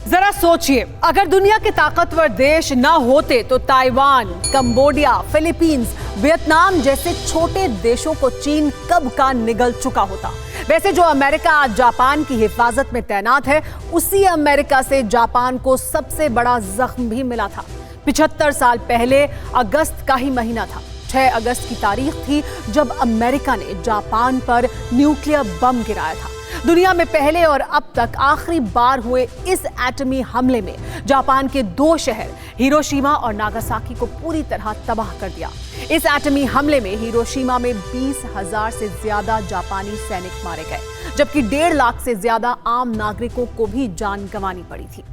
जरा सोचिए, अगर दुनिया के ताकतवर देश ना होते तो ताइवान, कंबोडिया, फिलीपींस, वियतनाम जैसे छोटे देशों को चीन कब का निगल चुका होता। वैसे जो अमेरिका आज जापान की हिफाजत में तैनात है, उसी अमेरिका से जापान को सबसे बड़ा जख्म भी मिला था। 75 साल पहले अगस्त का ही महीना था। 6 अगस्त की तारीख थी जब अमेरिका ने जापान पर न्यूक्लियर बम गिराया था। दुनिया में पहले और अब तक आखिरी बार हुए इस एटमी हमले में जापान के 2 शहर हिरोशिमा और नागासाकी को पूरी तरह तबाह कर दिया। इस एटमी हमले में हिरोशिमा में 20,000 से ज्यादा जापानी सैनिक मारे गए, जबकि 1.5 लाख से ज्यादा आम नागरिकों को भी जान गंवानी पड़ी थी।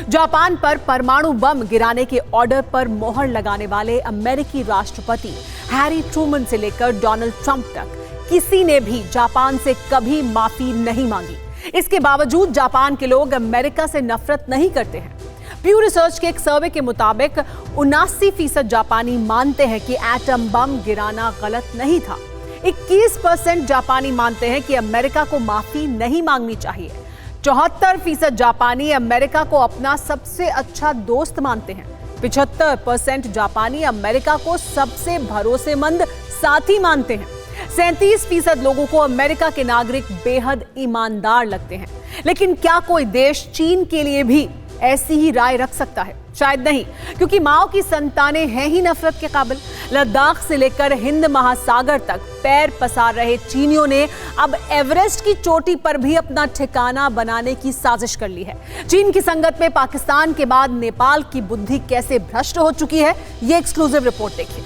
जापान पर परमाणु बम गिराने के ऑर्डर पर मोहर लगाने वाले अमेरिकी राष्ट्रपति हैरी ट्रूमन से लेकर डोनाल्ड ट्रंप तक किसी ने भी जापान से कभी माफी नहीं मांगी। इसके बावजूद जापान के लोग अमेरिका से नफरत नहीं करते हैं। प्यू रिसर्च के एक सर्वे के मुताबिक 79% जापानी मानते हैं कि एटम बम गिराना गलत नहीं था। 21% जापानी मानते हैं कि अमेरिका को माफी नहीं मांगनी चाहिए। 74% जापानी अमेरिका को अपना सबसे अच्छा दोस्त मानते हैं। 75% जापानी अमेरिका को सबसे भरोसेमंद साथी मानते हैं। 37% लोगों को अमेरिका के नागरिक बेहद ईमानदार लगते हैं। लेकिन क्या कोई देश चीन के लिए भी ऐसी ही राय रख सकता है? शायद नहीं, क्योंकि माओ की संतानें हैं ही नफरत के काबिल। लद्दाख से लेकर हिंद महासागर तक पैर पसार रहे चीनियों ने अब एवरेस्ट की चोटी पर भी अपना ठिकाना बनाने की साजिश कर ली है। चीन की संगत में पाकिस्तान के बाद नेपाल की बुद्धि कैसे भ्रष्ट हो चुकी है, ये एक्सक्लूसिव रिपोर्ट देखिए।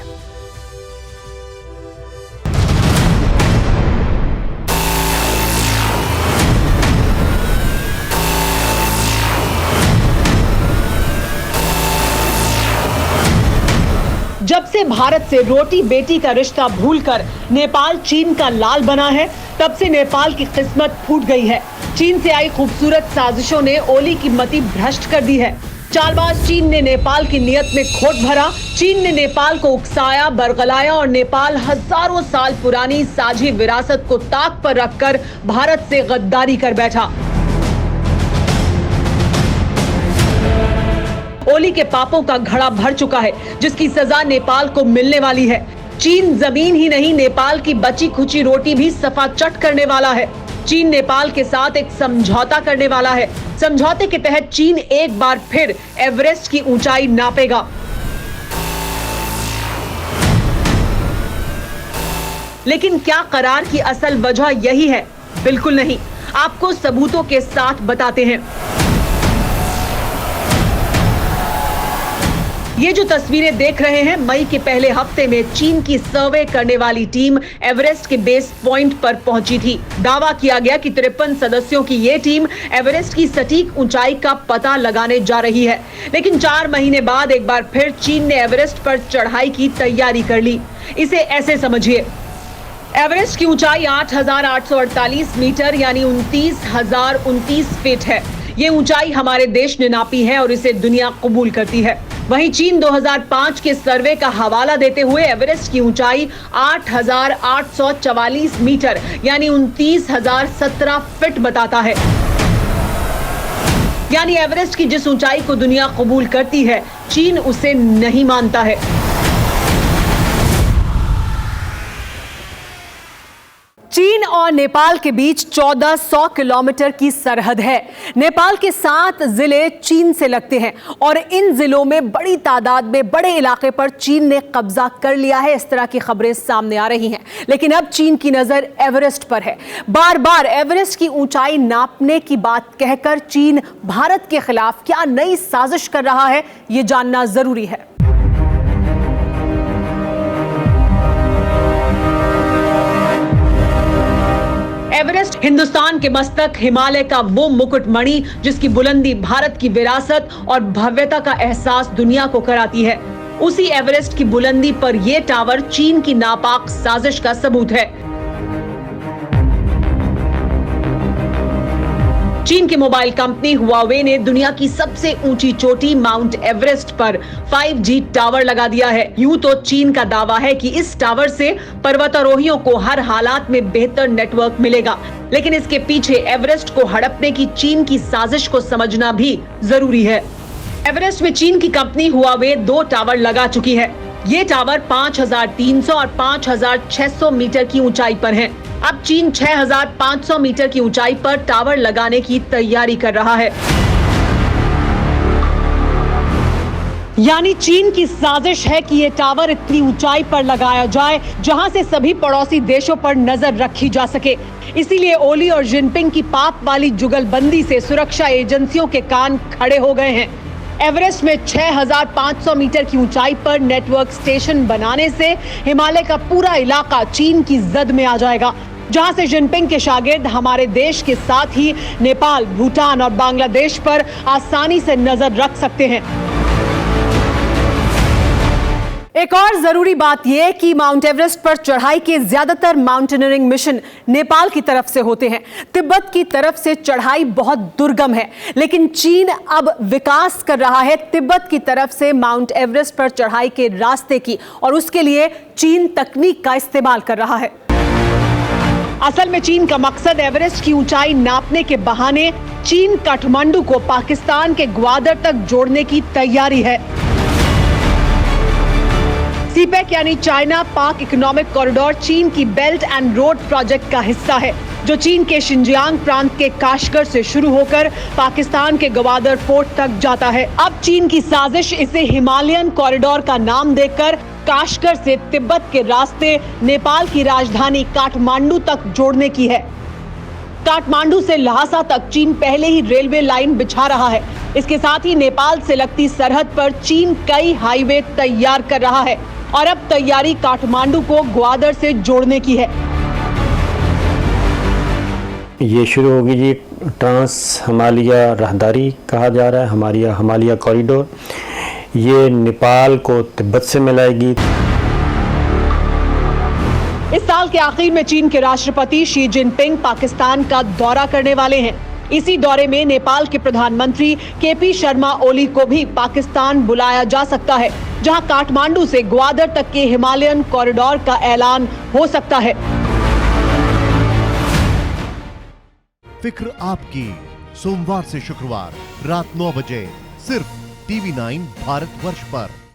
जब से भारत से रोटी बेटी का रिश्ता भूलकर नेपाल चीन का लाल बना है, तब से नेपाल की किस्मत फूट गई है। चीन से आई खूबसूरत साजिशों ने ओली की मति भ्रष्ट कर दी है। चालबाज चीन ने नेपाल की नियत में खोट भरा। चीन ने नेपाल को उकसाया, बरगलाया और नेपाल हजारों साल पुरानी साझी विरासत को ताक पर रखकर भारत से गद्दारी कर बैठा। ओली के पापों का घड़ा भर चुका है, जिसकी सजा नेपाल को मिलने वाली है। चीन जमीन ही नहीं, नेपाल की बची खुची रोटी भी सफा चट करने वाला है। चीन नेपाल के साथ एक समझौता करने वाला है। समझौते के तहत चीन एक बार फिर एवरेस्ट की ऊंचाई नापेगा। लेकिन क्या करार की असल वजह यही है? बिल्कुल नहीं। आपको सबूतों के साथ बताते हैं। ये जो तस्वीरें देख रहे हैं, मई के पहले हफ्ते में चीन की सर्वे करने वाली टीम एवरेस्ट के बेस पॉइंट पर पहुंची थी। दावा किया गया कि 53 सदस्यों की ये टीम एवरेस्ट की सटीक ऊंचाई का पता लगाने जा रही है। लेकिन 4 महीने बाद एक बार फिर चीन ने एवरेस्ट पर चढ़ाई की तैयारी कर ली। इसे ऐसे समझिए, एवरेस्ट की ऊंचाई 8,848 मीटर यानी 29,029 फीट है। ये ऊंचाई हमारे देश ने नापी है और इसे दुनिया कबूल करती है। वहीं चीन 2005 के सर्वे का हवाला देते हुए एवरेस्ट की ऊंचाई 8,844 मीटर यानी 29,017 फीट बताता है। यानी एवरेस्ट की जिस ऊंचाई को दुनिया कबूल करती है, चीन उसे नहीं मानता है। चीन और नेपाल के बीच 1400 किलोमीटर की सरहद है। नेपाल के 7 जिले चीन से लगते हैं और इन जिलों में बड़ी तादाद में बड़े इलाके पर चीन ने कब्जा कर लिया है। इस तरह की खबरें सामने आ रही हैं। लेकिन अब चीन की नजर एवरेस्ट पर है। बार बार एवरेस्ट की ऊंचाई नापने की बात कहकर चीन भारत के खिलाफ क्या नई साजिश कर रहा है, ये जानना जरूरी है। एवरेस्ट हिंदुस्तान के मस्तक, हिमालय का वो मुकुटमणि जिसकी बुलंदी भारत की विरासत और भव्यता का एहसास दुनिया को कराती है। उसी एवरेस्ट की बुलंदी पर यह टावर चीन की नापाक साजिश का सबूत है। चीन की मोबाइल कंपनी हुआवे ने दुनिया की सबसे ऊंची चोटी माउंट एवरेस्ट पर 5G टावर लगा दिया है। यूं तो चीन का दावा है कि इस टावर से पर्वतारोहियों को हर हालात में बेहतर नेटवर्क मिलेगा, लेकिन इसके पीछे एवरेस्ट को हड़पने की चीन की साजिश को समझना भी जरूरी है। एवरेस्ट में चीन की कंपनी हुआवे 2 टावर लगा चुकी है। ये टावर 5,300 और 5,600 मीटर की ऊंचाई पर हैं। अब चीन 6,500 मीटर की ऊंचाई पर टावर लगाने की तैयारी कर रहा है। यानी चीन की साजिश है कि ये टावर इतनी ऊंचाई पर लगाया जाए जहां से सभी पड़ोसी देशों पर नजर रखी जा सके। इसीलिए ओली और जिनपिंग की पाक वाली जुगलबंदी से सुरक्षा एजेंसियों के कान खड़े हो गए हैं। एवरेस्ट में 6,500 मीटर की ऊंचाई पर नेटवर्क स्टेशन बनाने से हिमालय का पूरा इलाका चीन की जद में आ जाएगा, जहां से जिनपिंग के शागिर्द हमारे देश के साथ ही नेपाल, भूटान और बांग्लादेश पर आसानी से नजर रख सकते हैं। एक और जरूरी बात यह कि माउंट एवरेस्ट पर चढ़ाई के ज्यादातर माउंटेनियरिंग मिशन नेपाल की तरफ से होते हैं। तिब्बत की तरफ से चढ़ाई बहुत दुर्गम है, लेकिन चीन अब विकास कर रहा है तिब्बत की तरफ से माउंट एवरेस्ट पर चढ़ाई के रास्ते की, और उसके लिए चीन तकनीक का इस्तेमाल कर रहा है। असल में चीन का मकसद एवरेस्ट की ऊंचाई नापने के बहाने चीन काठमांडू को पाकिस्तान के ग्वादर तक जोड़ने की तैयारी है। सीपेक यानी चाइना पाक इकोनॉमिक कॉरिडोर चीन की बेल्ट एंड रोड प्रोजेक्ट का हिस्सा है, जो चीन के शिनजियांग प्रांत के काशगर से शुरू होकर पाकिस्तान के ग्वादर फोर्ट तक जाता है। अब चीन की साजिश इसे हिमालयन कॉरिडोर का नाम देकर काशगर से तिब्बत के रास्ते नेपाल की राजधानी काठमांडू तक जोड़ने की है। काठमांडू से ल्हासा तक चीन पहले ही रेलवे लाइन बिछा रहा है। इसके साथ ही नेपाल से लगती सरहद पर चीन कई हाईवे तैयार कर रहा है, और अब तैयारी काठमांडू को ग्वादर से जोड़ने की है। ये शुरू होगी जी ट्रांस हिमालय राहदारी कहा जा रहा है, हिमालय कॉरिडोर। ये नेपाल को तिब्बत से मिलाएगी। इस साल के आखिर में चीन के राष्ट्रपति शी जिनपिंग पाकिस्तान का दौरा करने वाले हैं। इसी दौरे में नेपाल के प्रधानमंत्री केपी शर्मा ओली को भी पाकिस्तान बुलाया जा सकता है, जहां काठमांडू से ग्वादर तक के हिमालयन कॉरिडोर का ऐलान हो सकता है। फिक्र आपकी, सोमवार से शुक्रवार रात 9 बजे सिर्फ TV9 भारतवर्ष पर।